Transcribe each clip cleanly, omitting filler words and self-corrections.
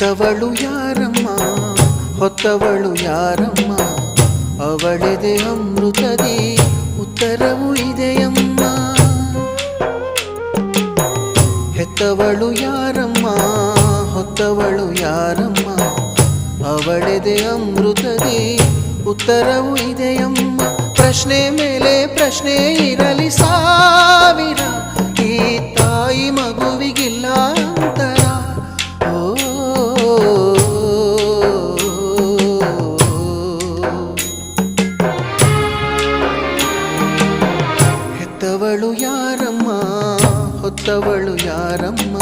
ಹೆತ್ತವಳು ಯಾರಮ್ಮ ಹೊತ್ತವಳು ಯಾರಮ್ಮ ಅವಳೆದೆ ಅಮೃತದಿ ಉತ್ತರವು ಇದೆಯಮ್ಮ. ಹೆತ್ತವಳು ಯಾರಮ್ಮ ಹೊತ್ತವಳು ಯಾರಮ್ಮ ಅವಳೆದೆ ಅಮೃತದಿ ಉತ್ತರವು ಇದೆಯಮ್ಮ. ಪ್ರಶ್ನೆ ಮೇಲೆ ಪ್ರಶ್ನೆ ಇರಲಿ ಸಾವಿರ, ಈ ತಾಯಿ ಮಗುವಿಗಿಲ್ಲ ಅಂತರ. ಹೆತ್ತವಳು ಯಾರಮ್ಮ ಹೊತ್ತವಳು ಯಾರಮ್ಮ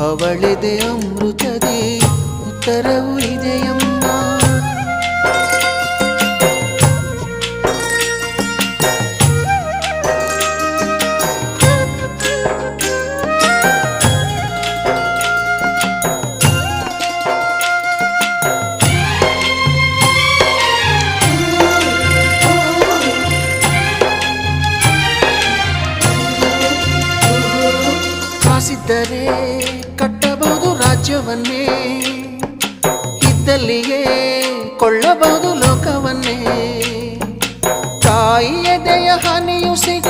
ಅವಳೆದೆ ಅಮೃತದಿ ಉತ್ತರವು ಇದೆಯಮ್ಮ. ಕಾಸಿದ್ದರೆ ಕಟ್ಟಬಹುದು ರಾಜ್ಯವನ್ನೇ, ಇದ್ದಲ್ಲಿಯೇ ಕೊಳ್ಳಬಹುದು ಲೋಕವನ್ನೇ. ತಾಯಿ ಎದೆಯ ಹನಿಯು ಸಿಗ